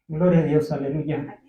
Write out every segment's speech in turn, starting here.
Gloria a Dios, aleluya.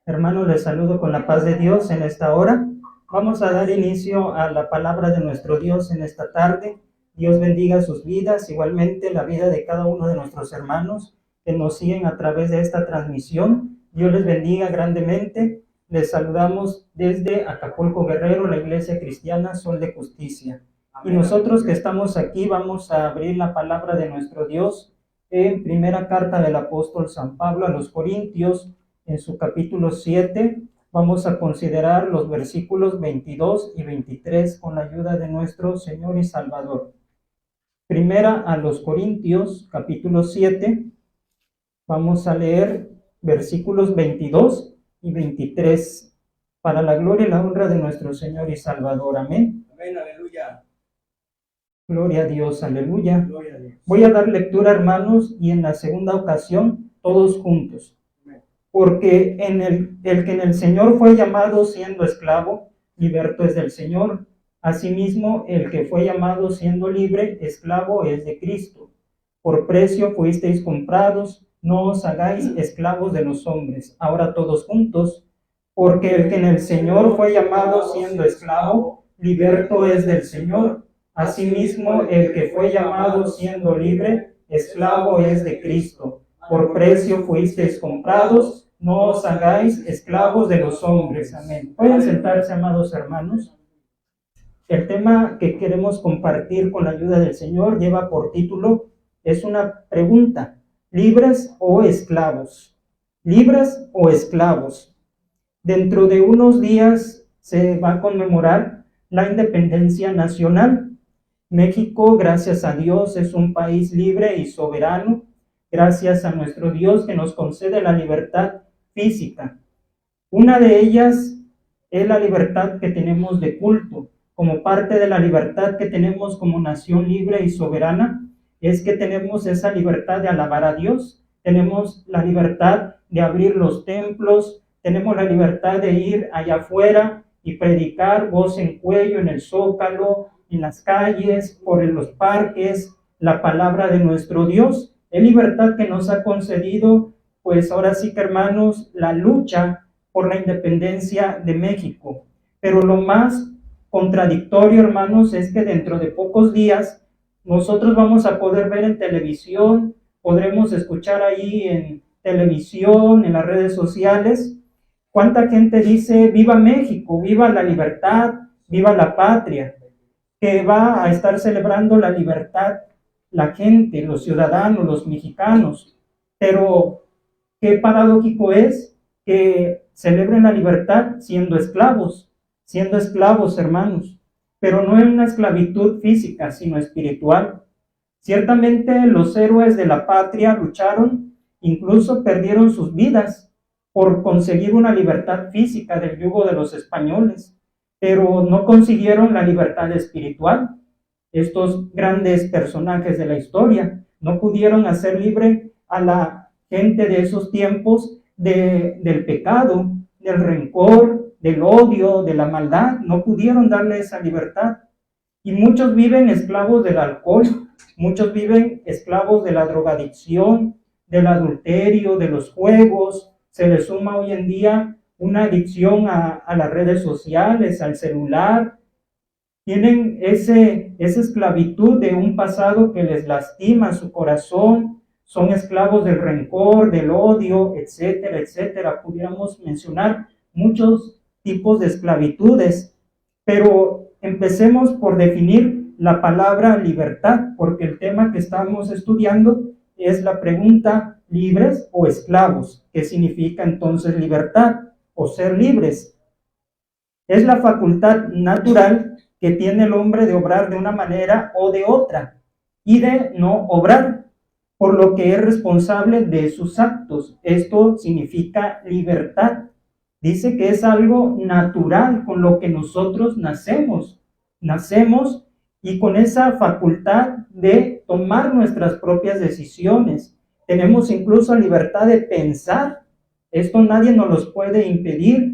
Hermanos, les saludo con la paz de Dios en esta hora. Vamos a dar inicio a la palabra de nuestro Dios en esta tarde. Dios bendiga sus vidas, igualmente la vida de cada uno de nuestros hermanos que nos siguen a través de esta transmisión. Dios les bendiga grandemente. Les saludamos desde Acapulco, Guerrero, la Iglesia Cristiana Sol de Justicia. Y nosotros que estamos aquí vamos a abrir la palabra de nuestro Dios en primera carta del apóstol San Pablo a los Corintios, en su capítulo 7, vamos a considerar los versículos 22 y 23 con la ayuda de nuestro Señor y Salvador. Primera a los Corintios, capítulo 7, vamos a leer versículos 22 y 23, para la gloria y la honra de nuestro Señor y Salvador. Amén. Amén, aleluya. Gloria a Dios, aleluya. Gloria a Dios. Voy a dar lectura, hermanos, y en la segunda ocasión, todos juntos. Porque el que en el Señor fue llamado siendo esclavo, liberto es del Señor. Asimismo, el que fue llamado siendo libre, esclavo es de Cristo. Por precio fuisteis comprados, no os hagáis esclavos de los hombres. Ahora todos juntos. Porque el que en el Señor fue llamado siendo esclavo, liberto es del Señor. Asimismo, el que fue llamado siendo libre, esclavo es de Cristo. Por precio fuisteis comprados, no os hagáis esclavos de los hombres. Amén. Pueden sentarse, amados hermanos. El tema que queremos compartir con la ayuda del Señor lleva por título, es una pregunta: ¿libres o esclavos? ¿Libres o esclavos? Dentro de unos días se va a conmemorar la independencia nacional. México, gracias a Dios, es un país libre y soberano, gracias a nuestro Dios que nos concede la libertad física. Una de ellas es la libertad que tenemos de culto. Como parte de la libertad que tenemos como nación libre y soberana, es que tenemos esa libertad de alabar a Dios, tenemos la libertad de abrir los templos, tenemos la libertad de ir allá afuera y predicar voz en cuello en el Zócalo, en las calles, por los parques, la palabra de nuestro Dios. Es libertad que nos ha concedido, pues ahora sí que, hermanos, la lucha por la independencia de México. Pero lo más contradictorio, hermanos, es que dentro de pocos días nosotros vamos a poder ver en televisión, podremos escuchar ahí en televisión, en las redes sociales, cuánta gente dice viva México, viva la libertad, viva la patria, que va a estar celebrando la libertad la gente, los ciudadanos, los mexicanos. Pero qué paradójico es que celebren la libertad siendo esclavos, hermanos, pero no en una esclavitud física, sino espiritual. Ciertamente los héroes de la patria lucharon, incluso perdieron sus vidas por conseguir una libertad física del yugo de los españoles, pero no consiguieron la libertad espiritual. Estos grandes personajes de la historia no pudieron hacer libre a la gente de esos tiempos del pecado, del rencor, del odio, de la maldad. No pudieron darle esa libertad. Y muchos viven esclavos del alcohol, muchos viven esclavos de la drogadicción, del adulterio, de los juegos. Se les suma hoy en día una adicción a las redes sociales, al celular. Tienen esa esclavitud de un pasado que les lastima su corazón, son esclavos del rencor, del odio, etcétera, etcétera. Pudiéramos mencionar muchos tipos de esclavitudes, pero empecemos por definir la palabra libertad, porque el tema que estamos estudiando es la pregunta: ¿libres o esclavos? ¿Qué significa entonces libertad o ser libres? Es la facultad natural que tiene el hombre de obrar de una manera o de otra y de no obrar, por lo que es responsable de sus actos. Esto significa libertad. Dice que es algo natural con lo que nosotros nacemos y con esa facultad de tomar nuestras propias decisiones. Tenemos incluso libertad de pensar. Esto nadie nos los puede impedir.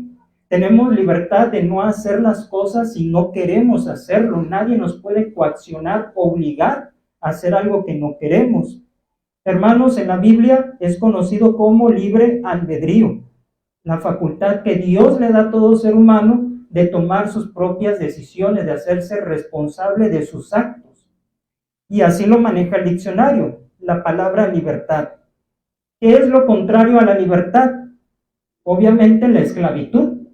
Tenemos libertad de no hacer las cosas si no queremos hacerlo. Nadie nos puede coaccionar, obligar a hacer algo que no queremos. Hermanos, en la Biblia es conocido como libre albedrío, la facultad que Dios le da a todo ser humano de tomar sus propias decisiones, de hacerse responsable de sus actos. Y así lo maneja el diccionario, la palabra libertad. ¿Qué es lo contrario a la libertad? Obviamente la esclavitud,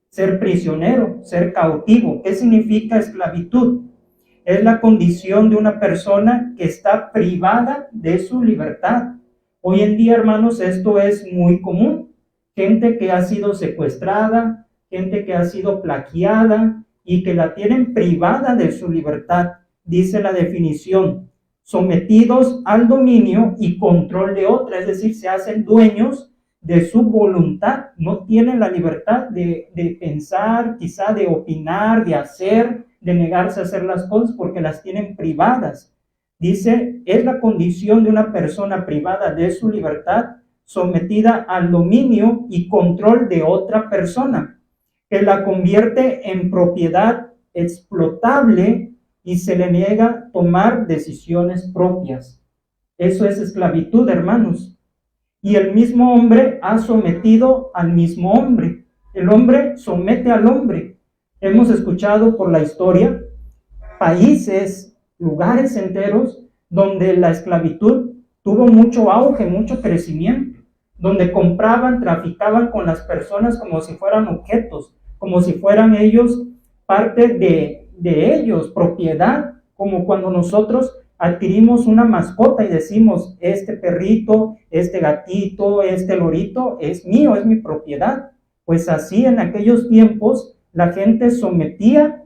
ser prisionero, ser cautivo. ¿Qué significa esclavitud? Es la condición de una persona que está privada de su libertad. Hoy en día, hermanos, esto es muy común. Gente que ha sido secuestrada, gente que ha sido plagiada y que la tienen privada de su libertad. Dice la definición, sometidos al dominio y control de otra, es decir, se hacen dueños de su voluntad, no tienen la libertad de pensar, quizá de opinar, de hacer, de negarse a hacer las cosas porque las tienen privadas. Dice, es la condición de una persona privada de su libertad, sometida al dominio y control de otra persona, que la convierte en propiedad explotable y se le niega tomar decisiones propias. Eso es esclavitud, hermanos. Y el mismo hombre ha sometido al mismo hombre. El hombre somete al hombre. Hemos escuchado por la historia países, lugares enteros donde la esclavitud tuvo mucho auge, mucho crecimiento, donde compraban, traficaban con las personas como si fueran objetos, como si fueran ellos parte de ellos, propiedad, como cuando nosotros adquirimos una mascota y decimos, este perrito, este gatito, este lorito es mío, es mi propiedad. Pues así en aquellos tiempos la gente sometía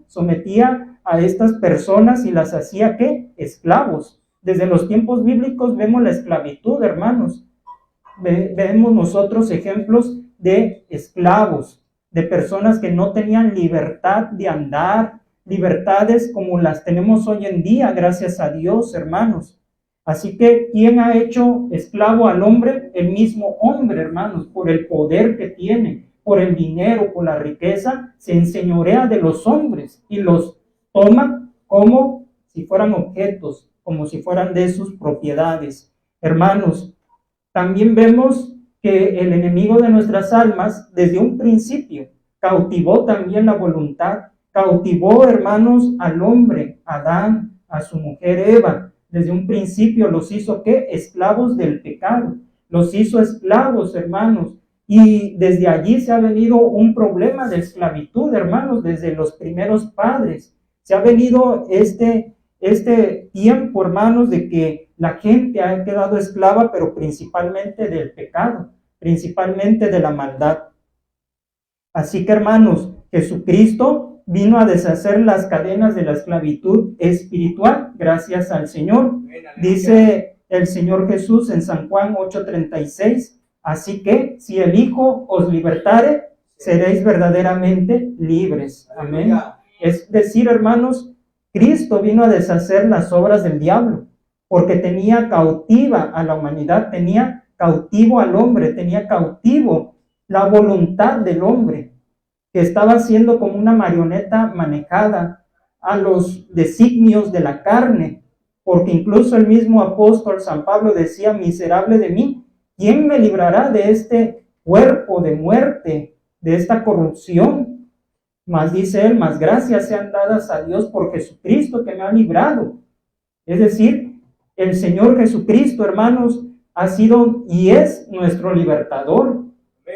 a estas personas y las hacía, ¿qué? Esclavos. Desde los tiempos bíblicos vemos la esclavitud, hermanos. Vemos nosotros ejemplos de esclavos, de personas que no tenían libertad de andar, libertades como las tenemos hoy en día, gracias a Dios, hermanos. Así que, ¿quién ha hecho esclavo al hombre? El mismo hombre, hermanos, por el poder que tiene, por el dinero, por la riqueza, se enseñorea de los hombres y los toma como si fueran objetos, como si fueran de sus propiedades. Hermanos, también vemos que el enemigo de nuestras almas, desde un principio, cautivó también la voluntad, cautivó, hermanos, al hombre, Adán, a su mujer Eva. Desde un principio los hizo, ¿qué? Esclavos del pecado. Los hizo esclavos, hermanos. Y desde allí se ha venido un problema de esclavitud, hermanos, desde los primeros padres. Se ha venido este tiempo, hermanos, de que la gente ha quedado esclava, pero principalmente del pecado, principalmente de la maldad. Así que, hermanos, Jesucristo vino a deshacer las cadenas de la esclavitud espiritual, gracias al Señor. Dice el Señor Jesús en San Juan 8:36, así que si el Hijo os libertare, seréis verdaderamente libres. Amén. Es decir, hermanos, Cristo vino a deshacer las obras del diablo, porque tenía cautiva a la humanidad, tenía cautivo al hombre, tenía cautivo la voluntad del hombre, que estaba siendo como una marioneta manejada a los designios de la carne, porque incluso el mismo apóstol San Pablo decía, miserable de mí, ¿quién me librará de este cuerpo de muerte, de esta corrupción? Mas dice él, más gracias sean dadas a Dios por Jesucristo que me ha librado. Es decir, el Señor Jesucristo, hermanos, ha sido y es nuestro libertador.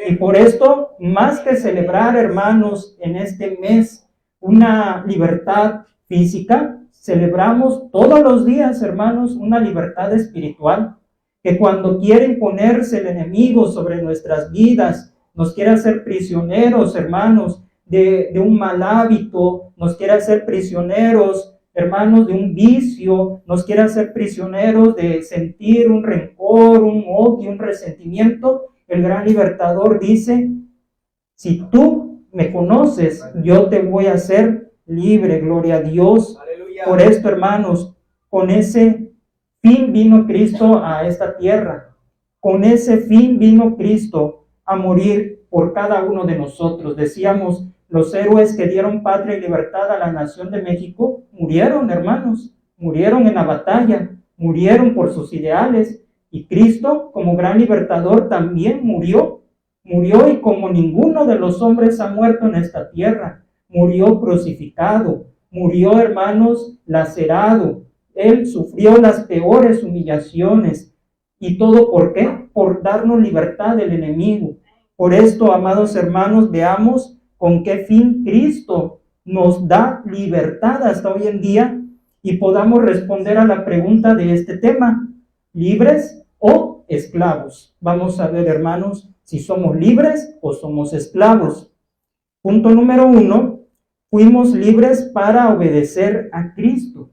Y por esto, más que celebrar, hermanos, en este mes una libertad física, celebramos todos los días, hermanos, una libertad espiritual, que cuando quiere imponerse el enemigo sobre nuestras vidas, nos quiere hacer prisioneros, hermanos, de un mal hábito, nos quiere hacer prisioneros, hermanos, de un vicio, nos quiere hacer prisioneros de sentir un rencor, un odio, un resentimiento. El gran libertador dice, si tú me conoces, yo te voy a hacer libre, gloria a Dios. Aleluya. Por esto, hermanos, con ese fin vino Cristo a esta tierra, con ese fin vino Cristo a morir por cada uno de nosotros. Decíamos, los héroes que dieron patria y libertad a la nación de México murieron, hermanos, murieron en la batalla, murieron por sus ideales, Y Cristo, como gran libertador, también murió y como ninguno de los hombres ha muerto en esta tierra, murió crucificado, murió, hermanos, lacerado. Él sufrió las peores humillaciones. ¿Y todo por qué? Por darnos libertad del enemigo. Por esto, amados hermanos, veamos con qué fin Cristo nos da libertad hasta hoy en día y podamos responder a la pregunta de este tema: ¿libres o esclavos? Vamos a ver, hermanos, si somos libres o somos esclavos. Punto número 1, fuimos libres para obedecer a Cristo.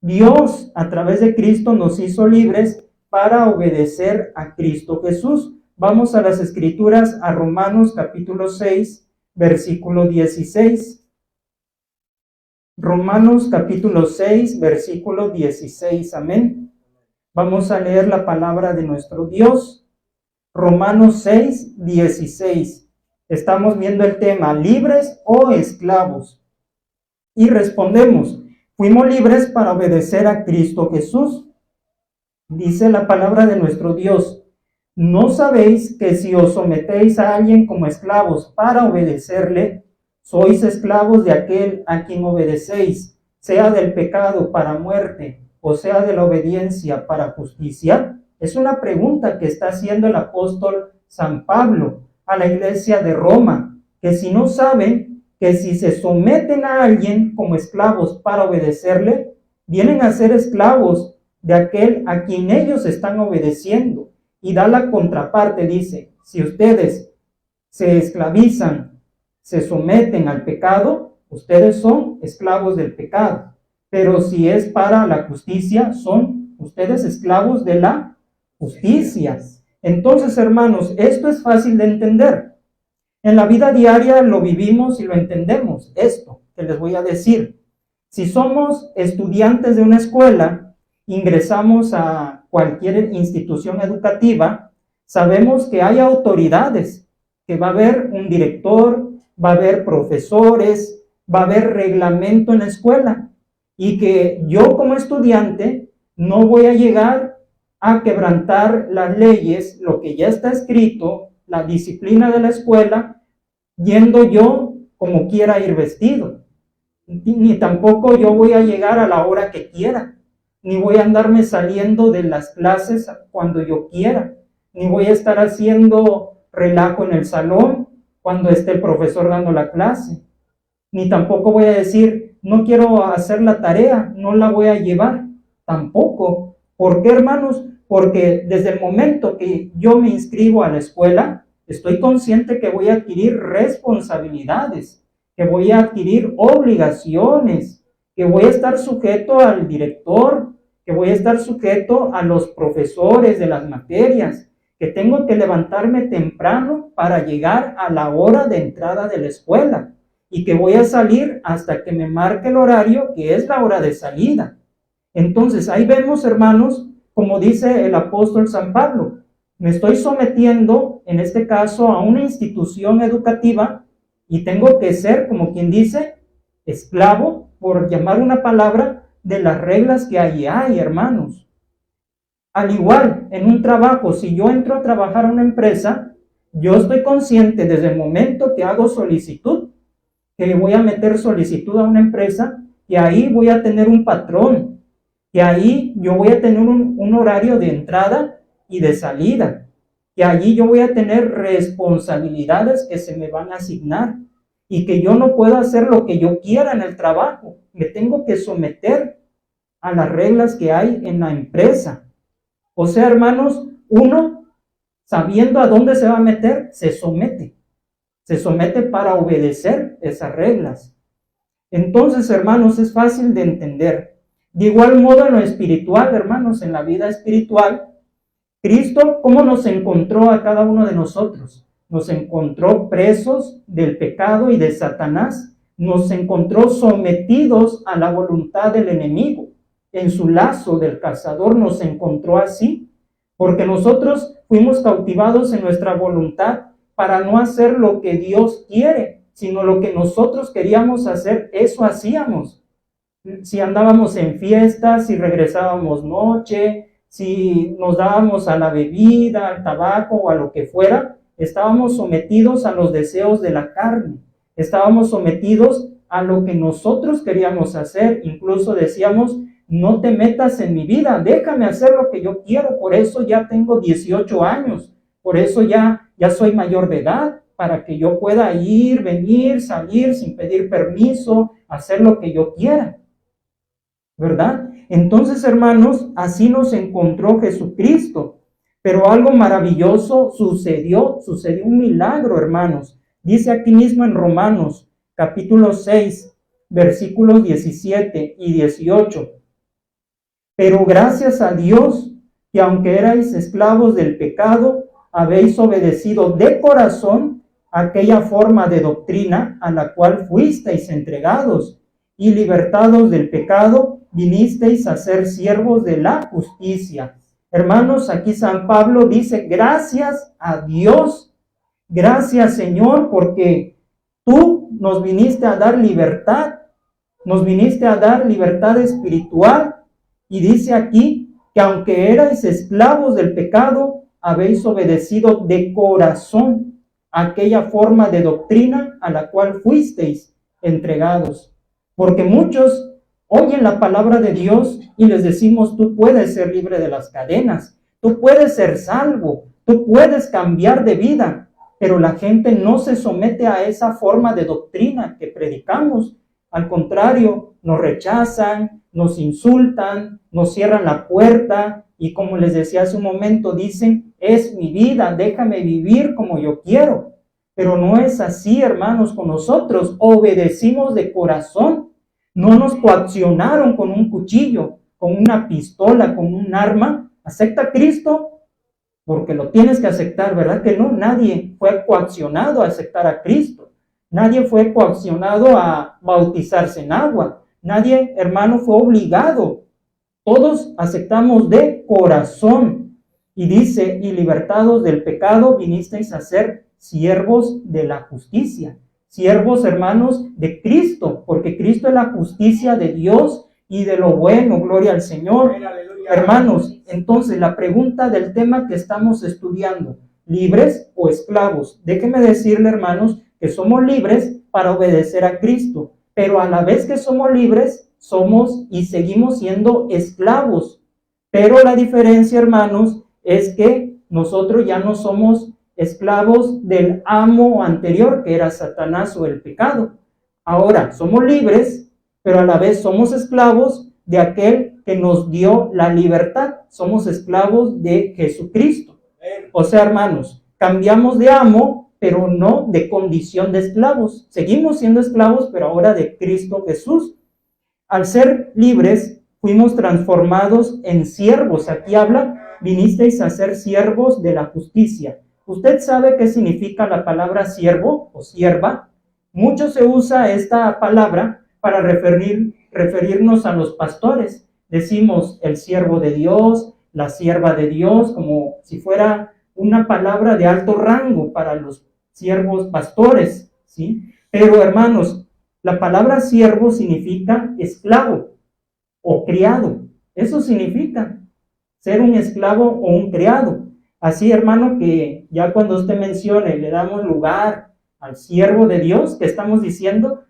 Dios, a través de Cristo, nos hizo libres para obedecer a Cristo Jesús. Vamos a las Escrituras, a Romanos capítulo 6, versículo 16. Romanos capítulo 6, versículo 16. Amén. Vamos a leer la palabra de nuestro Dios. Romanos 6, 16. Estamos viendo el tema, libres o esclavos. Y respondemos, fuimos libres para obedecer a Cristo Jesús. Dice la palabra de nuestro Dios, ¿no sabéis que si os sometéis a alguien como esclavos para obedecerle, sois esclavos de aquel a quien obedecéis, sea del pecado para muerte, o sea de la obediencia para justicia? Es una pregunta que está haciendo el apóstol San Pablo a la iglesia de Roma, que si no saben que si se someten a alguien como esclavos para obedecerle, vienen a ser esclavos de aquel a quien ellos están obedeciendo. Y da la contraparte, dice, si ustedes se esclavizan, se someten al pecado, ustedes son esclavos del pecado. Pero si es para la justicia, son ustedes esclavos de la justicia. Entonces, hermanos, esto es fácil de entender. En la vida diaria lo vivimos y lo entendemos. Esto que les voy a decir. Si somos estudiantes de una escuela, ingresamos a cualquier institución educativa, sabemos que hay autoridades, que va a haber un director, va a haber profesores, va a haber reglamento en la escuela, y que yo como estudiante no voy a llegar a quebrantar las leyes, lo que ya está escrito, la disciplina de la escuela, yendo yo como quiera ir vestido. Ni tampoco yo voy a llegar a la hora que quiera, ni voy a andarme saliendo de las clases cuando yo quiera, ni voy a estar haciendo relajo en el salón cuando esté el profesor dando la clase, ni tampoco voy a decir, no quiero hacer la tarea, no la voy a llevar, tampoco. ¿Por qué, hermanos? Porque desde el momento que yo me inscribo a la escuela, estoy consciente que voy a adquirir responsabilidades, que voy a adquirir obligaciones, que voy a estar sujeto al director, que voy a estar sujeto a los profesores de las materias, que tengo que levantarme temprano para llegar a la hora de entrada de la escuela y que voy a salir hasta que me marque el horario, que es la hora de salida. Entonces, ahí vemos, hermanos, como dice el apóstol San Pablo, me estoy sometiendo, en este caso, a una institución educativa y tengo que ser, como quien dice, esclavo, por llamar una palabra, de las reglas que allí hay, hermanos. Al igual, en un trabajo, si yo entro a trabajar a una empresa, yo estoy consciente desde el momento que hago solicitud, que voy a meter solicitud a una empresa, y ahí voy a tener un patrón, que ahí yo voy a tener un horario de entrada y de salida, que allí yo voy a tener responsabilidades que se me van a asignar, y que yo no puedo hacer lo que yo quiera en el trabajo, me tengo que someter a las reglas que hay en la empresa. O sea, hermanos, uno, sabiendo a dónde se va a meter, se somete para obedecer esas reglas. Entonces, hermanos, es fácil de entender. De igual modo, en lo espiritual, hermanos, en la vida espiritual, Cristo, ¿cómo nos encontró a cada uno de nosotros? Nos encontró presos del pecado y de Satanás. Nos encontró sometidos a la voluntad del enemigo. En su lazo del cazador nos encontró así, porque nosotros fuimos cautivados en nuestra voluntad para no hacer lo que Dios quiere, sino lo que nosotros queríamos hacer, eso hacíamos. Si andábamos en fiestas, si regresábamos noche, si nos dábamos a la bebida, al tabaco o a lo que fuera, estábamos sometidos a los deseos de la carne, estábamos sometidos a lo que nosotros queríamos hacer. Incluso decíamos, no te metas en mi vida, déjame hacer lo que yo quiero, por eso ya tengo 18 años, por eso ya soy mayor de edad, para que yo pueda ir, venir, salir sin pedir permiso, hacer lo que yo quiera, ¿verdad? Entonces, hermanos, así nos encontró Jesucristo. Pero algo maravilloso sucedió un milagro, hermanos. Dice aquí mismo en Romanos, capítulo 6, versículos 17 y 18. Pero gracias a Dios, que aunque erais esclavos del pecado, habéis obedecido de corazón aquella forma de doctrina a la cual fuisteis entregados, y libertados del pecado, vinisteis a ser siervos de la justicia. Hermanos, aquí San Pablo dice, gracias a Dios, gracias Señor, porque tú nos viniste a dar libertad, nos viniste a dar libertad espiritual, y dice aquí que aunque erais esclavos del pecado, habéis obedecido de corazón aquella forma de doctrina a la cual fuisteis entregados. Porque muchos oyen la palabra de Dios y les decimos, tú puedes ser libre de las cadenas, tú puedes ser salvo, tú puedes cambiar de vida, pero la gente no se somete a esa forma de doctrina que predicamos. Al contrario, nos rechazan, nos insultan, nos cierran la puerta y, como les decía hace un momento, dicen, es mi vida, déjame vivir como yo quiero. Pero no es así, hermanos, con nosotros. Obedecimos de corazón. No nos coaccionaron con un cuchillo, con una pistola, con un arma. Acepta a Cristo porque lo tienes que aceptar, ¿verdad que no? Nadie fue coaccionado a aceptar a Cristo. Nadie fue coaccionado a bautizarse en agua. Nadie, hermano, fue obligado. Todos aceptamos de corazón. Y dice, y libertados del pecado, vinisteis a ser siervos de la justicia. Siervos, hermanos, de Cristo, porque Cristo es la justicia de Dios y de lo bueno. Gloria al Señor. Aleluya. Hermanos, entonces la pregunta del tema que estamos estudiando, ¿libres o esclavos? Déjenme decirle, hermanos, que somos libres para obedecer a Cristo, pero a la vez que somos libres, somos y seguimos siendo esclavos. Pero la diferencia, hermanos, es que nosotros ya no somos esclavos del amo anterior, que era Satanás o el pecado. Ahora somos libres, pero a la vez somos esclavos de aquel que nos dio la libertad. Somos esclavos de Jesucristo. O sea, hermanos, cambiamos de amo, pero no de condición de esclavos. Seguimos siendo esclavos, pero ahora de Cristo Jesús. Al ser libres, fuimos transformados en siervos. Aquí habla, vinisteis a ser siervos de la justicia. ¿Usted sabe qué significa la palabra siervo o sierva? Mucho se usa esta palabra para referirnos a los pastores. Decimos el siervo de Dios, la sierva de Dios, como si fuera una palabra de alto rango para los siervos pastores, ¿sí? Pero, hermanos, la palabra siervo significa esclavo o criado. Eso significa ser un esclavo o un criado. Así, hermano, que ya cuando usted mencione, le damos lugar al siervo de Dios, que estamos diciendo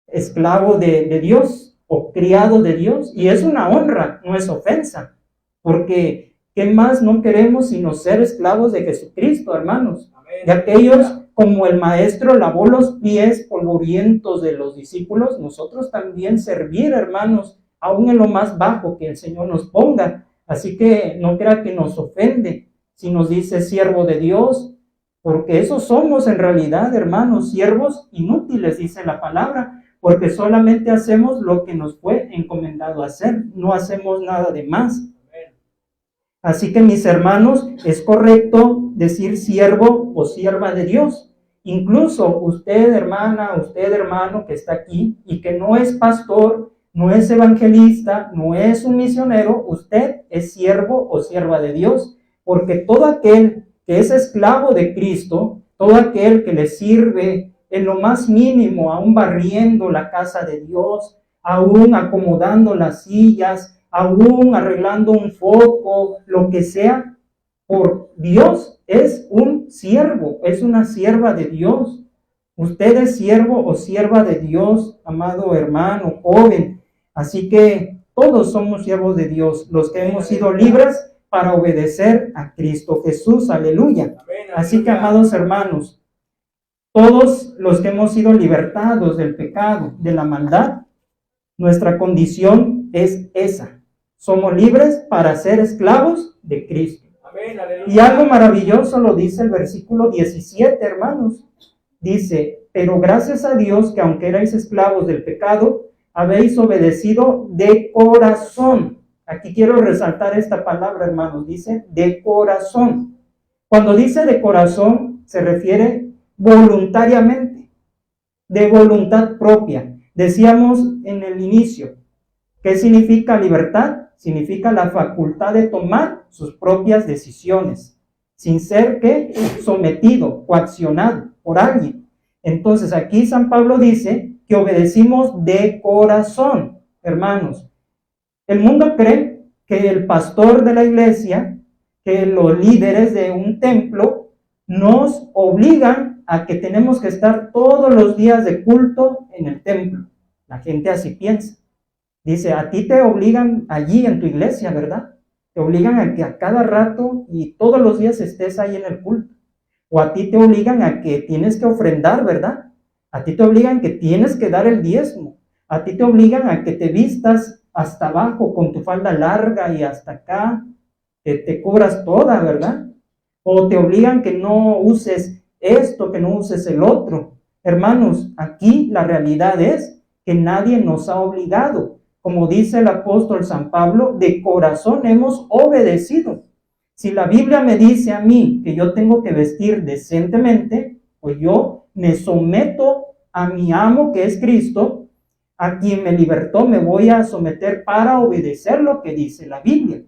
esclavo de Dios o criado de Dios. Y es una honra, no es ofensa. Porque, ¿qué más no queremos sino ser esclavos de Jesucristo, hermanos? De aquellos, como el maestro lavó los pies polvorientos de los discípulos, nosotros también servir, hermanos, aún en lo más bajo que el Señor nos ponga. Así que no crea que nos ofende si nos dice siervo de Dios, porque eso somos en realidad, hermanos, siervos inútiles, dice la palabra, porque solamente hacemos lo que nos fue encomendado hacer, no hacemos nada de más. Así que, mis hermanos, es correcto decir siervo o sierva de Dios. Incluso usted, hermana, usted, hermano, que está aquí y que no es pastor, no es evangelista, no es un misionero, usted es siervo o sierva de Dios, porque todo aquel que es esclavo de Cristo, todo aquel que le sirve en lo más mínimo, aún barriendo la casa de Dios, aún acomodando las sillas, aún arreglando un foco, lo que sea, por Dios es un siervo, es una sierva de Dios. Usted es siervo o sierva de Dios, amado hermano, joven. Así que todos somos siervos de Dios, los que hemos sido libres para obedecer a Cristo Jesús. Aleluya. Así que, amados hermanos, todos los que hemos sido libertados del pecado, de la maldad, nuestra condición es esa. Somos libres para ser esclavos de Cristo. Amén, aleluya. Y algo maravilloso lo dice el versículo 17, hermanos. Dice, pero gracias a Dios que aunque erais esclavos del pecado, habéis obedecido de corazón. Aquí quiero resaltar esta palabra, hermanos. Dice, de corazón. Cuando dice de corazón, se refiere voluntariamente, de voluntad propia. Decíamos en el inicio, ¿qué significa libertad? Significa la facultad de tomar sus propias decisiones, sin ser ¿qué? Sometido, coaccionado por alguien. Entonces aquí San Pablo dice que obedecimos de corazón, hermanos. El mundo cree que el pastor de la iglesia, que los líderes de un templo, nos obligan a que tenemos que estar todos los días de culto en el templo. La gente así piensa. Dice, a ti te obligan allí en tu iglesia, ¿verdad? Te obligan a que a cada rato y todos los días estés ahí en el culto. O a ti te obligan a que tienes que ofrendar, ¿verdad? A ti te obligan que tienes que dar el diezmo. A ti te obligan a que te vistas hasta abajo con tu falda larga y hasta acá, que te cubras toda, ¿verdad? O te obligan que no uses esto, que no uses el otro. Hermanos, aquí la realidad es que nadie nos ha obligado. Como dice el apóstol San Pablo, de corazón hemos obedecido. Si la Biblia me dice a mí que yo tengo que vestir decentemente, pues yo me someto a mi amo que es Cristo, a quien me libertó, me voy a someter para obedecer lo que dice la Biblia.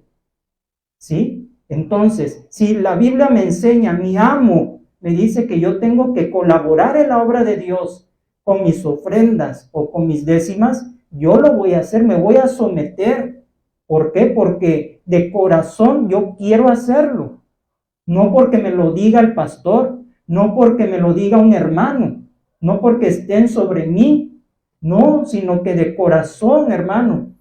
¿Sí? Entonces, si la Biblia me enseña, mi amo me dice que yo tengo que colaborar en la obra de Dios con mis ofrendas o con mis décimas, yo lo voy a hacer, me voy a someter. ¿Por qué? Porque de corazón yo quiero hacerlo. No porque me lo diga el pastor, no porque me lo diga un hermano, no porque estén sobre mí, no, sino que de corazón, hermano.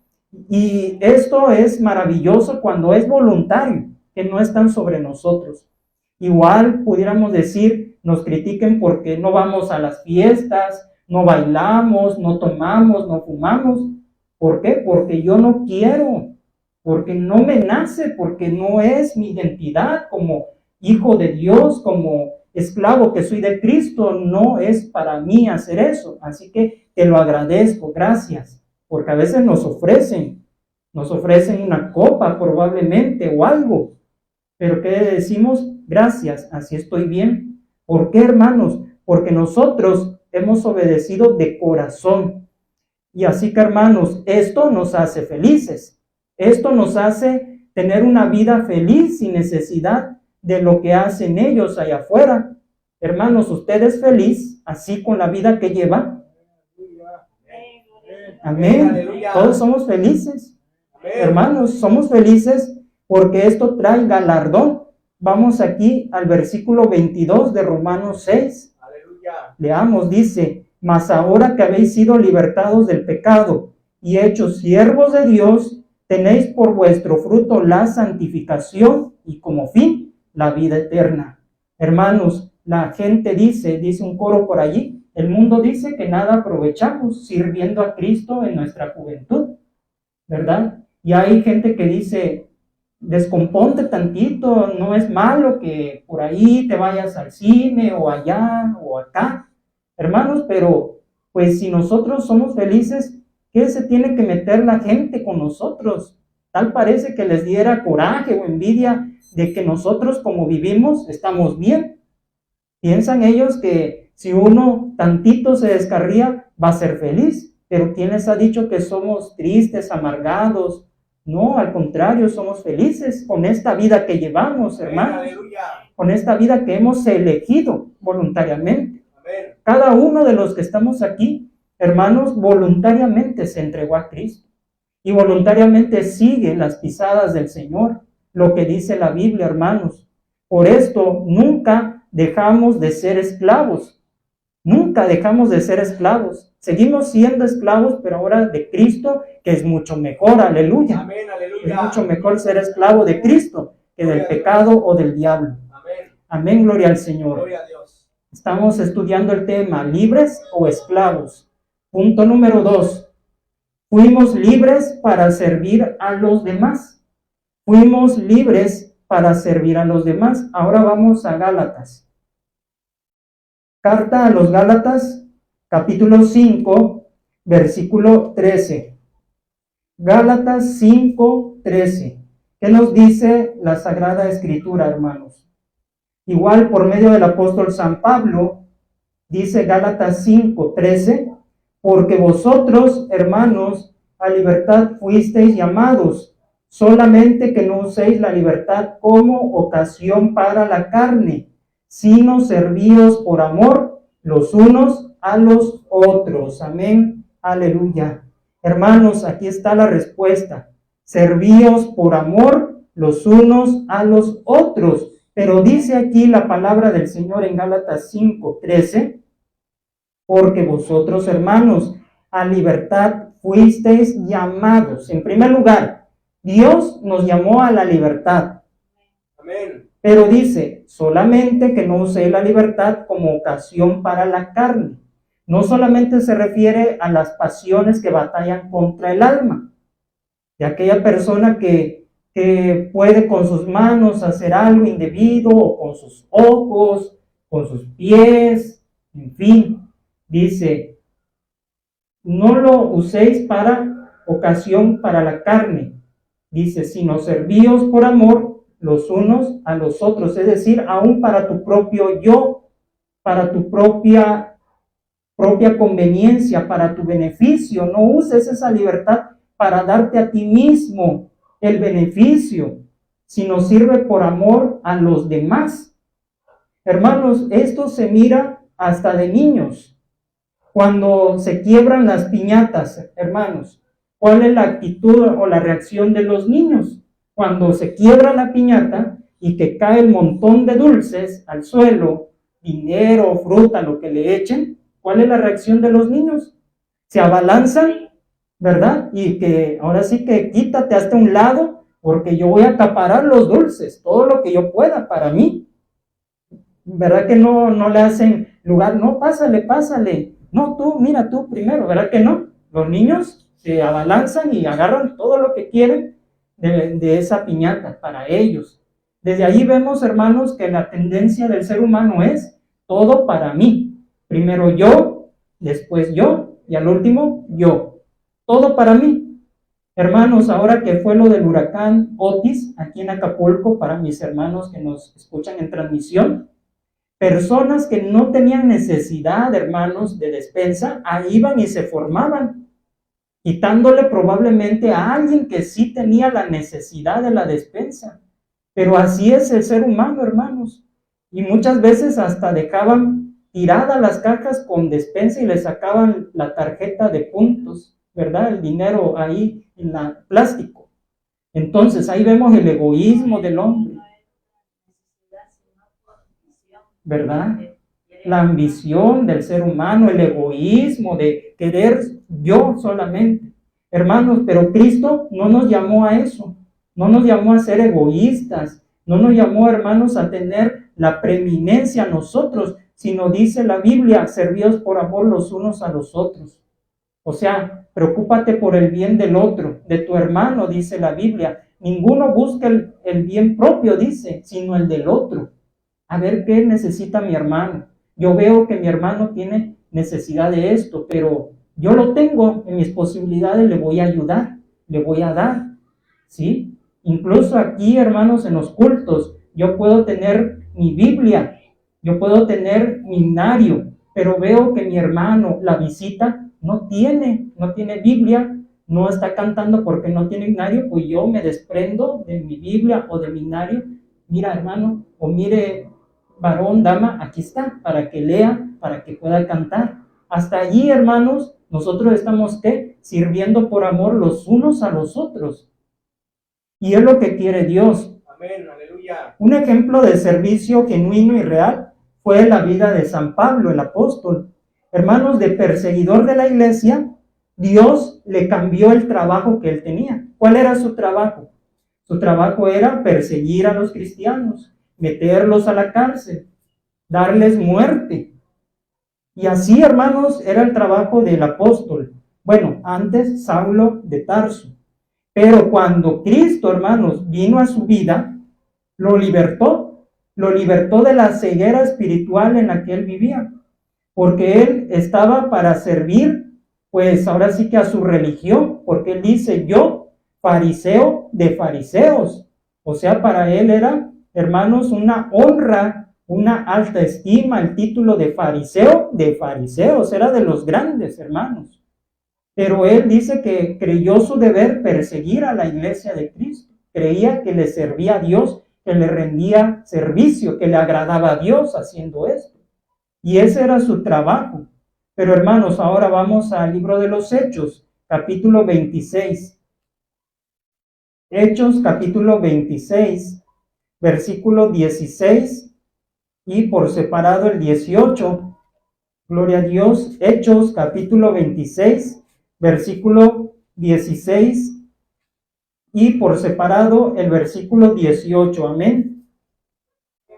Y esto es maravilloso cuando es voluntario, que no están sobre nosotros. Igual pudiéramos decir, nos critiquen porque no vamos a las fiestas, no bailamos, no tomamos, no fumamos. ¿Por qué? Porque yo no quiero, porque no me nace, porque no es mi identidad como hijo de Dios, como esclavo que soy de Cristo, no es para mí hacer eso. Así que te lo agradezco, gracias, porque a veces nos ofrecen una copa probablemente o algo, pero ¿qué decimos? Gracias, así estoy bien. ¿Por qué, hermanos? Porque nosotros hemos obedecido de corazón. Y así que, hermanos, esto nos hace felices. Esto nos hace tener una vida feliz sin necesidad de lo que hacen ellos allá afuera. Hermanos, ¿usted es feliz así con la vida que lleva? Amén. Todos somos felices. Hermanos, somos felices porque esto trae galardón. Vamos aquí al versículo 22 de Romanos 6. Leamos, dice, mas ahora que habéis sido libertados del pecado y hechos siervos de Dios, tenéis por vuestro fruto la santificación y como fin la vida eterna. Hermanos, la gente dice un coro por allí, el mundo dice que nada aprovechamos sirviendo a Cristo en nuestra juventud, ¿verdad? Y hay gente que dice, descomponte tantito, no es malo que por ahí te vayas al cine o allá o acá, hermanos, pero pues si nosotros somos felices, ¿qué se tiene que meter la gente con nosotros? Tal parece que les diera coraje o envidia de que nosotros como vivimos estamos bien. Piensan ellos que si uno tantito se descarría va a ser feliz, pero ¿quién les ha dicho que somos tristes, amargados? No, al contrario, somos felices con esta vida que llevamos, hermanos, con esta vida que hemos elegido voluntariamente. Cada uno de los que estamos aquí, hermanos, voluntariamente se entregó a Cristo. y voluntariamente sigue las pisadas del Señor, lo que dice la Biblia, hermanos. Por esto nunca dejamos de ser esclavos, nunca dejamos de ser esclavos. Seguimos siendo esclavos, pero ahora de Cristo, que es mucho mejor, aleluya. Amén, aleluya. Es mucho mejor ser esclavo de Cristo que del pecado o del diablo. Amén. Amén, gloria al Señor. Gloria a Dios. Estamos estudiando el tema, libres o esclavos. Punto número 2. Fuimos libres para servir a los demás. Fuimos libres para servir a los demás. Ahora vamos a Gálatas. Carta a los Gálatas, capítulo 5, versículo 13. Gálatas 5, 13. ¿Qué nos dice la Sagrada Escritura, hermanos? Igual por medio del apóstol San Pablo, dice Gálatas 5, 13, porque vosotros, hermanos, a libertad fuisteis llamados, solamente que no uséis la libertad como ocasión para la carne, sino servíos por amor los unos a los otros. Amén, aleluya. Hermanos, aquí está la respuesta. Servíos por amor los unos a los otros. Pero dice aquí la palabra del Señor en Gálatas 5:13, porque vosotros, hermanos, a libertad fuisteis llamados. En primer lugar, Dios nos llamó a la libertad. Amén. Pero dice, solamente que no uséis la libertad como ocasión para la carne. No solamente se refiere a las pasiones que batallan contra el alma, de aquella persona que puede con sus manos hacer algo indebido, o con sus ojos, con sus pies, en fin. Dice, no lo uséis para ocasión para la carne. Dice, sino servíos por amor los unos a los otros. Es decir, aún para tu propio yo, para tu propia conveniencia, para tu beneficio. No uses esa libertad para darte a ti mismo el beneficio, sino sirve por amor a los demás. Hermanos, esto se mira hasta de niños. Cuando se quiebran las piñatas, hermanos, ¿cuál es la actitud o la reacción de los niños? Cuando se quiebra la piñata y que cae el montón de dulces al suelo, dinero, fruta, lo que le echen, ¿cuál es la reacción de los niños? Se abalanzan, ¿verdad? Y que ahora sí que quítate hasta un lado, porque yo voy a acaparar los dulces, todo lo que yo pueda para mí. ¿Verdad que no le hacen lugar? No, pásale. No, tú, mira tú primero, ¿verdad que no? Los niños se abalanzan y agarran todo lo que quieren de esa piñata para ellos. Desde ahí vemos, hermanos, que la tendencia del ser humano es todo para mí. Primero yo, después yo, y al último yo. Todo para mí. Hermanos, ahora que fue lo del huracán Otis aquí en Acapulco, para mis hermanos que nos escuchan en transmisión, personas que no tenían necesidad, hermanos, de despensa, ahí iban y se formaban, quitándole probablemente a alguien que sí tenía la necesidad de la despensa. Pero así es el ser humano, hermanos. Y muchas veces hasta dejaban tiradas las cajas con despensa y le sacaban la tarjeta de puntos, ¿verdad? El dinero ahí en la plástico. Entonces ahí vemos el egoísmo del hombre, ¿verdad? La ambición del ser humano, el egoísmo de querer yo solamente. Hermanos, pero Cristo no nos llamó a eso, no nos llamó a ser egoístas, no nos llamó, hermanos, a tener la preeminencia a nosotros, sino dice la Biblia, servíos por amor los unos a los otros. O sea, preocúpate por el bien del otro, de tu hermano, dice la Biblia. Ninguno busca el bien propio, dice, sino el del otro. A ver qué necesita mi hermano. Yo veo que mi hermano tiene necesidad de esto, pero yo lo tengo en mis posibilidades, le voy a ayudar, le voy a dar, ¿sí? Incluso aquí, hermanos, en los cultos, yo puedo tener mi Biblia, yo puedo tener mi himnario, pero veo que mi hermano, la visita, no tiene Biblia, no está cantando porque no tiene himnario, pues yo me desprendo de mi Biblia o de mi himnario. Mira, hermano, o mire, varón, dama, aquí está, para que lea, para que pueda cantar. Hasta allí, hermanos, Nosotros estamos, ¿qué? Sirviendo por amor los unos a los otros. Y es lo que quiere Dios. Amén, aleluya. Un ejemplo de servicio genuino y real fue la vida de San Pablo, el apóstol. Hermanos, de perseguidor de la iglesia, Dios le cambió el trabajo que él tenía. ¿Cuál era su trabajo? Su trabajo era perseguir a los cristianos, meterlos a la cárcel, darles muerte. Y así, hermanos, era el trabajo del apóstol. Bueno, antes Saulo de Tarso. Pero cuando Cristo, hermanos, vino a su vida, lo libertó de la ceguera espiritual en la que él vivía, porque él estaba para servir, pues ahora sí que a su religión, porque él dice, yo, fariseo de fariseos. O sea, para él era, hermanos, una honra, una alta estima, el título de fariseo de fariseos, era de los grandes, hermanos. Pero él dice que creyó su deber perseguir a la iglesia de Cristo. Creía que le servía a Dios, que le rendía servicio, que le agradaba a Dios haciendo esto. Y ese era su trabajo. Pero hermanos, ahora vamos al libro de los Hechos, capítulo 26. Hechos, capítulo 26, versículo 16 y por separado el 18. Gloria a Dios. Hechos, capítulo 26. Versículo 16 y por separado el versículo 18. Amén.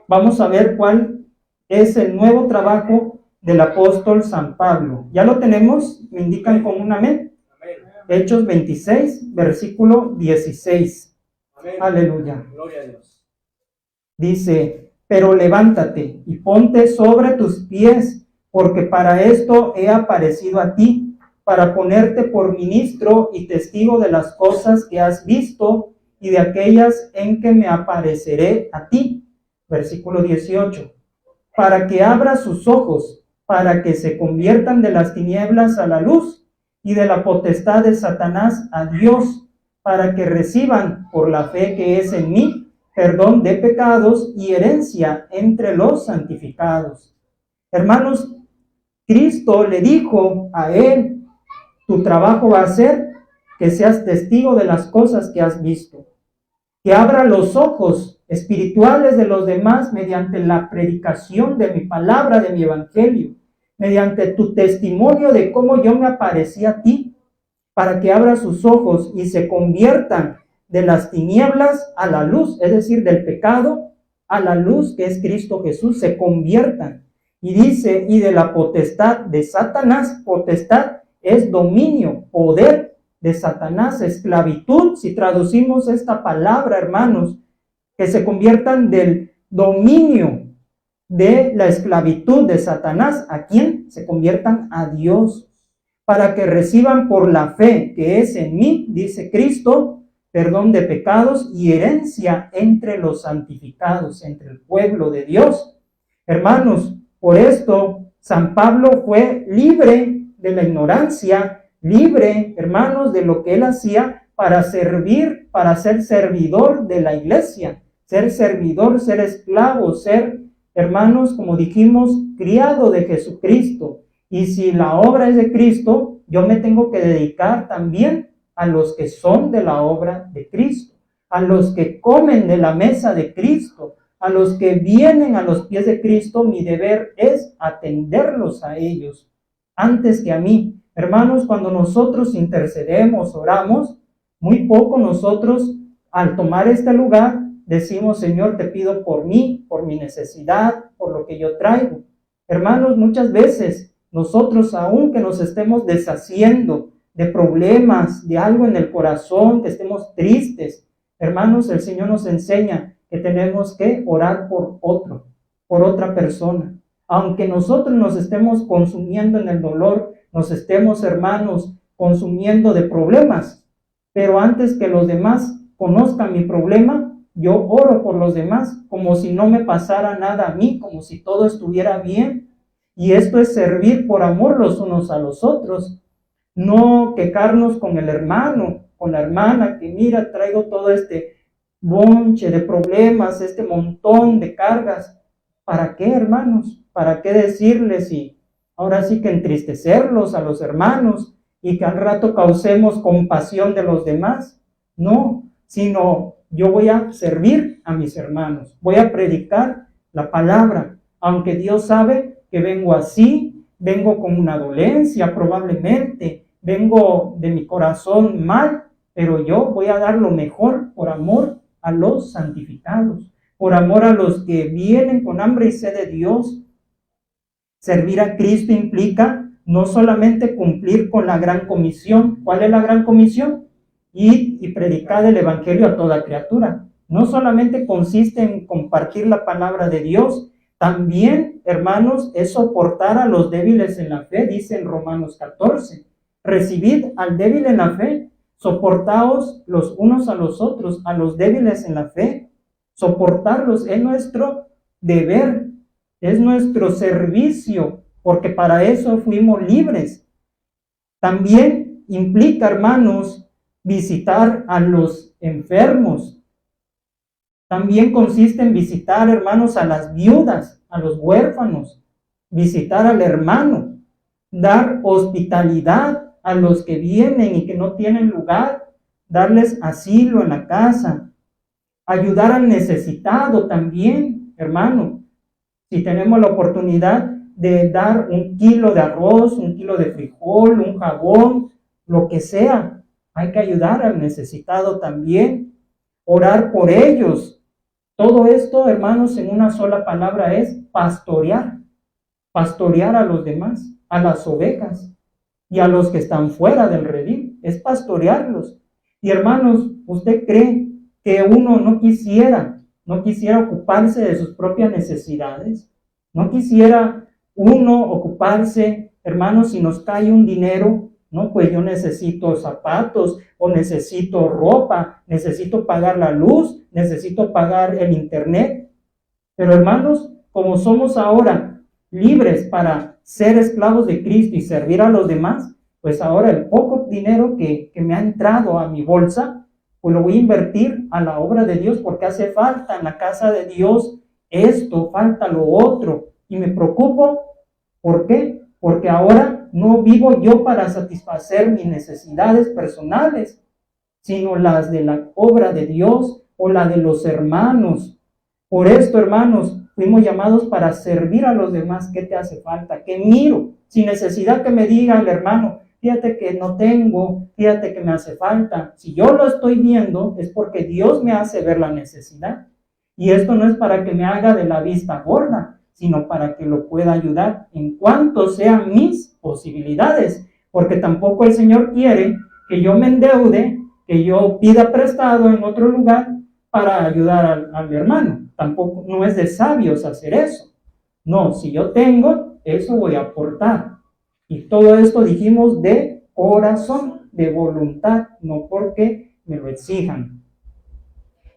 Vamos a ver cuál es el nuevo trabajo del apóstol San Pablo. ¿Ya lo tenemos? ¿Me indican con un amén? Amén. Hechos 26, versículo 16. Amén. Aleluya. Gloria a Dios. Dice, pero levántate y ponte sobre tus pies, porque para esto he aparecido a ti, para ponerte por ministro y testigo de las cosas que has visto y de aquellas en que me apareceré a ti. Versículo 18. Para que abra sus ojos, para que se conviertan de las tinieblas a la luz y de la potestad de Satanás a Dios, para que reciban por la fe que es en mí perdón de pecados y herencia entre los santificados. Hermanos, Cristo le dijo a él, tu trabajo va a ser que seas testigo de las cosas que has visto, que abra los ojos espirituales de los demás mediante la predicación de mi palabra, de mi evangelio, mediante tu testimonio de cómo yo me aparecí a ti, para que abra sus ojos y se conviertan de las tinieblas a la luz, es decir, del pecado a la luz que es Cristo Jesús, se conviertan. Y dice, y de la potestad de Satanás, potestad es dominio, poder de Satanás, esclavitud, si traducimos esta palabra, hermanos, que se conviertan del dominio de la esclavitud de Satanás, ¿a quién? Se conviertan a Dios, para que reciban por la fe que es en mí, dice Cristo, perdón de pecados y herencia entre los santificados, entre el pueblo de Dios. Hermanos, por esto San Pablo fue libre de la ignorancia, libre, hermanos, de lo que él hacía para servir, para ser servidor de la iglesia, ser servidor, ser esclavo, ser, hermanos, como dijimos, criado de Jesucristo. Y si la obra es de Cristo, yo me tengo que dedicar también a los que son de la obra de Cristo, a los que comen de la mesa de Cristo, a los que vienen a los pies de Cristo. Mi deber es atenderlos a ellos antes que a mí. Hermanos, cuando nosotros intercedemos, oramos, muy poco nosotros al tomar este lugar decimos, Señor, te pido por mí, por mi necesidad, por lo que yo traigo. Hermanos, muchas veces nosotros, aunque nos estemos deshaciendo de problemas, de algo en el corazón, que estemos tristes, hermanos, el Señor nos enseña que tenemos que orar por otro, por otra persona. Aunque nosotros nos estemos consumiendo en el dolor, nos estemos, hermanos, consumiendo de problemas, pero antes que los demás conozcan mi problema, yo oro por los demás, como si no me pasara nada a mí, como si todo estuviera bien. Y esto es servir por amor los unos a los otros, no quejarnos con el hermano, con la hermana, que mira, traigo todo este bonche de problemas, este montón de cargas. ¿Para qué, hermanos? ¿Para qué decirles? Y ahora sí que entristecerlos a los hermanos y que al rato causemos compasión de los demás. No, sino yo voy a servir a mis hermanos, voy a predicar la palabra, aunque Dios sabe que vengo así, vengo con una dolencia probablemente, vengo de mi corazón mal, pero yo voy a dar lo mejor por amor a los santificados, por amor a los que vienen con hambre y sed de Dios. Servir a Cristo implica no solamente cumplir con la gran comisión. ¿Cuál es la gran comisión? Ir y predicar el evangelio a toda criatura. No solamente consiste en compartir la palabra de Dios, también, hermanos, es soportar a los débiles en la fe, dice en Romanos 14. Recibid al débil en la fe, soportaos los unos a los otros, a los débiles en la fe. Soportarlos es nuestro deber, es nuestro servicio, porque para eso fuimos libres. También implica, hermanos, visitar a los enfermos. También consiste en visitar, hermanos, a las viudas, a los huérfanos, visitar al hermano, dar hospitalidad a los que vienen y que no tienen lugar, darles asilo en la casa, ayudar al necesitado también, hermano. Si tenemos la oportunidad de dar 1 kilo de arroz, 1 kilo de frijol, un jabón, lo que sea, hay que ayudar al necesitado también, orar por ellos. Todo esto, hermanos, en una sola palabra es pastorear. Pastorear a los demás, a las ovejas y a los que están fuera del redil. Es pastorearlos. Y hermanos, ¿usted cree que uno no quisiera ocuparse de sus propias necesidades? ¿No quisiera uno ocuparse, hermanos, si nos cae un dinero? No, pues yo necesito zapatos o necesito ropa, necesito pagar la luz, necesito pagar el internet. Pero hermanos, como somos ahora libres para ser esclavos de Cristo y servir a los demás, pues ahora el poco dinero que me ha entrado a mi bolsa, pues lo voy a invertir a la obra de Dios, porque hace falta en la casa de Dios esto, falta lo otro. Y me preocupo, ¿por qué? Porque ahora no vivo yo para satisfacer mis necesidades personales, sino las de la obra de Dios o la de los hermanos. Por esto, hermanos, fuimos llamados para servir a los demás. ¿Qué te hace falta? ¿Qué miro? Sin necesidad que me diga el hermano, fíjate que no tengo, fíjate que me hace falta. Si yo lo estoy viendo, es porque Dios me hace ver la necesidad. Y esto no es para que me haga de la vista gorda, sino para que lo pueda ayudar en cuanto sean mis posibilidades. Porque tampoco el Señor quiere que yo me endeude, que yo pida prestado en otro lugar para ayudar al hermano. Tampoco, no es de sabios hacer eso. No, si yo tengo, eso voy a aportar. Y todo esto dijimos de corazón, de voluntad, no porque me lo exijan.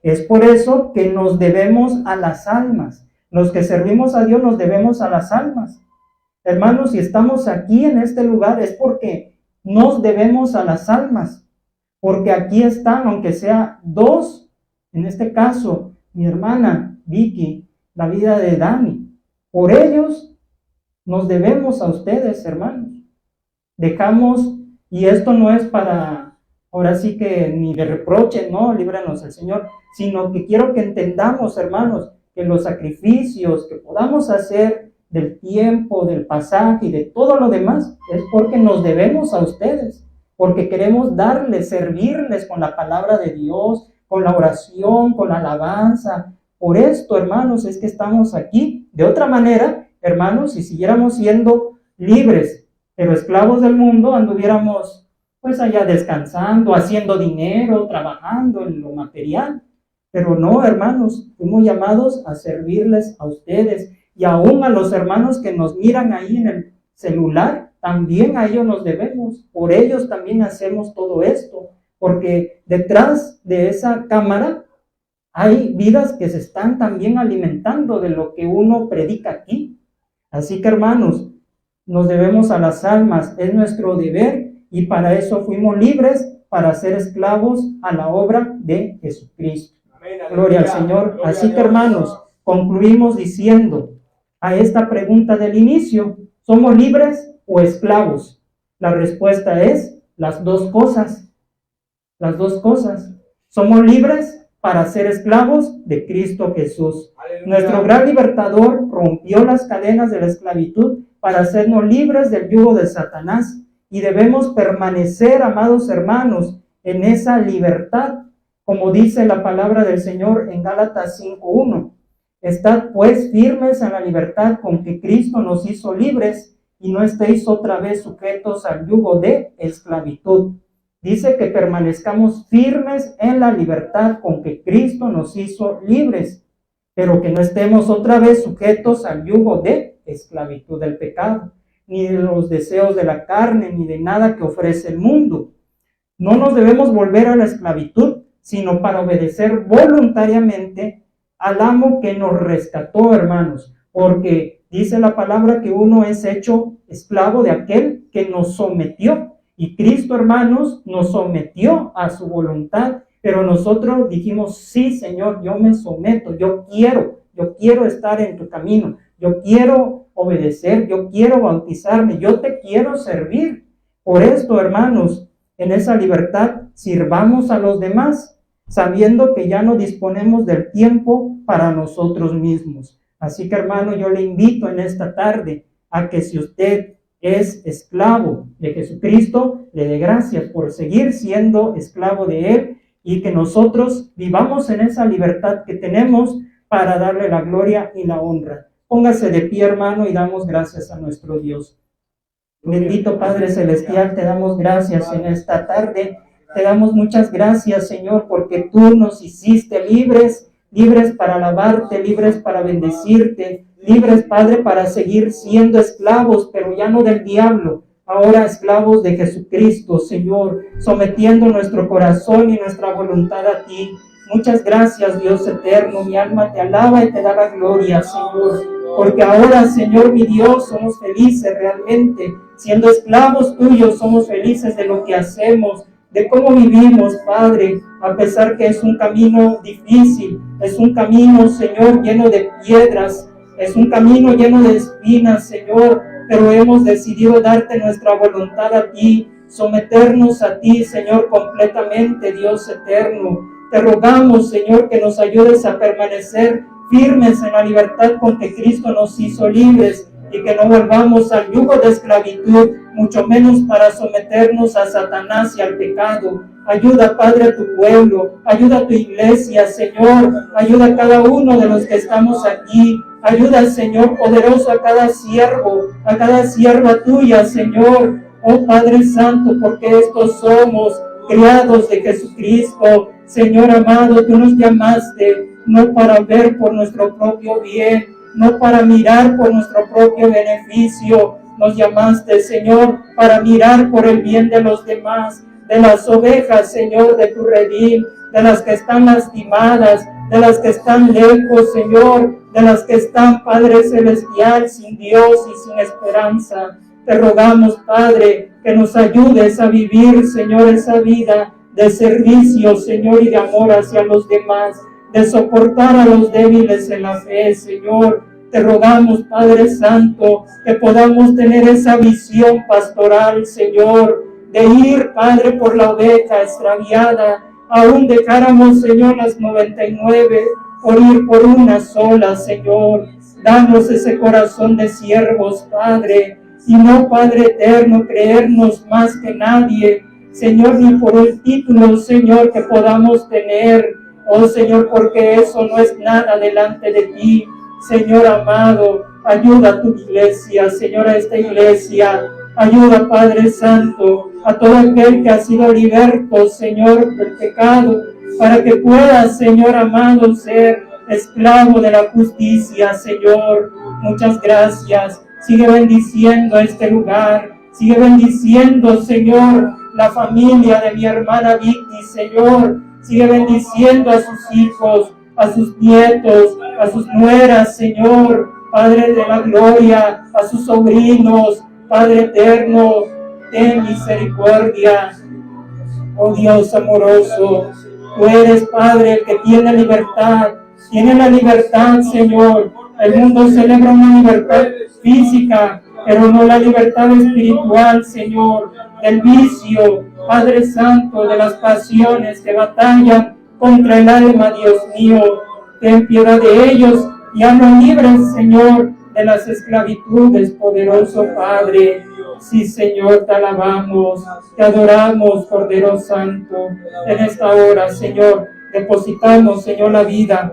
Es por eso que nos debemos a las almas. Los que servimos a Dios nos debemos a las almas. Hermanos, si estamos aquí en este lugar es porque nos debemos a las almas. Porque aquí están, aunque sea 2, en este caso, mi hermana Vicky, la vida de Dani. Por ellos nos debemos a ustedes, hermanos. Dejamos, y esto no es para, ahora sí que ni de reproche, no, líbranos el Señor, sino que quiero que entendamos, hermanos, que los sacrificios que podamos hacer del tiempo, del pasaje y de todo lo demás, es porque nos debemos a ustedes, porque queremos darles, servirles con la palabra de Dios, con la oración, con la alabanza. Por esto, hermanos, es que estamos aquí. De otra manera, hermanos, si siguiéramos siendo libres, pero esclavos del mundo, anduviéramos pues allá descansando, haciendo dinero, trabajando en lo material. Pero no, hermanos, fuimos llamados a servirles a ustedes y aún a los hermanos que nos miran ahí en el celular, también a ellos nos debemos. Por ellos también hacemos todo esto, porque detrás de esa cámara hay vidas que se están también alimentando de lo que uno predica aquí. Así que, hermanos, nos debemos a las almas, es nuestro deber y para eso fuimos libres, para ser esclavos a la obra de Jesucristo. Gloria al Señor. Así que, hermanos, concluimos diciendo a esta pregunta del inicio, ¿Somos libres o esclavos? La respuesta es las dos cosas. Las dos cosas. Somos libres para ser esclavos de Cristo Jesús. Aleluya. Nuestro gran libertador rompió las cadenas de la esclavitud para hacernos libres del yugo de Satanás. Y debemos permanecer, amados hermanos, en esa libertad, como dice la palabra del Señor en Gálatas 5:1. Estad pues firmes en la libertad con que Cristo nos hizo libres y no estéis otra vez sujetos al yugo de esclavitud. Dice que permanezcamos firmes en la libertad con que Cristo nos hizo libres, pero que no estemos otra vez sujetos al yugo de esclavitud del pecado, ni de los deseos de la carne, ni de nada que ofrece el mundo. No nos debemos volver a la esclavitud, sino para obedecer voluntariamente al amo que nos rescató, hermanos, porque dice la palabra que uno es hecho esclavo de aquel que nos sometió. Y Cristo, hermanos, nos sometió a su voluntad, pero nosotros dijimos, sí, Señor, yo me someto, yo quiero estar en tu camino, yo quiero obedecer, yo quiero bautizarme, yo te quiero servir. Por esto, hermanos, en esa libertad sirvamos a los demás, sabiendo que ya no disponemos del tiempo para nosotros mismos. Así que, hermano, yo le invito en esta tarde a que si usted es esclavo de Jesucristo, le dé gracias por seguir siendo esclavo de Él y que nosotros vivamos en esa libertad que tenemos para darle la gloria y la honra. Póngase de pie, hermano, y damos gracias a nuestro Dios. Bendito Padre Celestial, te damos gracias en esta tarde. Te damos muchas gracias, Señor, porque tú nos hiciste libres para alabarte, libres para bendecirte, libres, Padre, para seguir siendo esclavos, pero ya no del diablo, ahora esclavos de Jesucristo, Señor, sometiendo nuestro corazón y nuestra voluntad a ti. Muchas gracias, Dios eterno, mi alma te alaba y te da la gloria, Señor, porque ahora, Señor, mi Dios, somos felices realmente, siendo esclavos tuyos, somos felices de lo que hacemos, de cómo vivimos, Padre, a pesar que es un camino difícil, es un camino, Señor, lleno de piedras, es un camino lleno de espinas, Señor, pero hemos decidido darte nuestra voluntad a ti, someternos a ti, Señor, completamente, Dios eterno. Te rogamos, Señor, que nos ayudes a permanecer firmes en la libertad con que Cristo nos hizo libres y que no volvamos al yugo de esclavitud, mucho menos para someternos a Satanás y al pecado. Ayuda, Padre, a tu pueblo, ayuda a tu iglesia, Señor, ayuda a cada uno de los que estamos aquí. Ayuda, Señor, poderoso a cada siervo, a cada sierva tuya, Señor. Oh Padre Santo, porque estos somos criados de Jesucristo. Señor amado, tú nos llamaste no para ver por nuestro propio bien, no para mirar por nuestro propio beneficio. Nos llamaste, Señor, para mirar por el bien de los demás, de las ovejas, Señor, de tu redil, de las que están lastimadas, de las que están lejos, Señor, de las que están, Padre Celestial, sin Dios y sin esperanza. Te rogamos, Padre, que nos ayudes a vivir, Señor, esa vida de servicio, Señor, y de amor hacia los demás, de soportar a los débiles en la fe, Señor. Te rogamos, Padre Santo, que podamos tener esa visión pastoral, Señor, de ir, Padre, por la oveja extraviada, aún dejáramos, Señor, las 99, por ir por una sola, Señor. Danos ese corazón de siervos, Padre, y no, Padre eterno, creernos más que nadie, Señor, ni por el título, Señor, que podamos tener, oh Señor, porque eso no es nada delante de ti. Señor amado, ayuda a tu iglesia, Señor, a esta iglesia. Ayuda, Padre Santo, a todo aquel que ha sido liberto, Señor, del pecado, para que pueda, Señor amado, ser esclavo de la justicia, Señor. Muchas gracias. Sigue bendiciendo este lugar. Sigue bendiciendo, Señor, la familia de mi hermana Vicky, Señor. Sigue bendiciendo a sus hijos, a sus nietos, a sus nueras, Señor, Padre de la gloria, a sus sobrinos, Padre eterno, ten misericordia. Oh Dios amoroso, tú eres, Padre, el que tiene libertad, tiene la libertad, Señor. El mundo celebra una libertad física, pero no la libertad espiritual, Señor, del vicio, Padre Santo, de las pasiones que batallan contra el alma, Dios mío. Ten piedad de ellos y haznos libres, Señor, de las esclavitudes, poderoso Padre. Sí, Señor, te alabamos, te adoramos, Cordero Santo. En esta hora, Señor, depositamos, Señor, la vida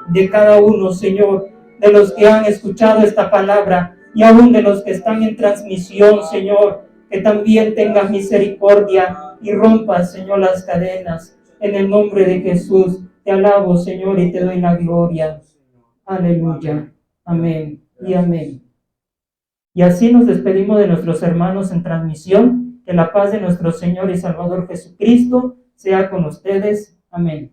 de cada uno, Señor, de los que han escuchado esta palabra y aún de los que están en transmisión, Señor, que también tengas misericordia y rompas, Señor, las cadenas. En el nombre de Jesús, te alabo, Señor, y te doy la gloria. Aleluya. Amén y amén. Y así nos despedimos de nuestros hermanos en transmisión. Que la paz de nuestro Señor y Salvador Jesucristo sea con ustedes. Amén.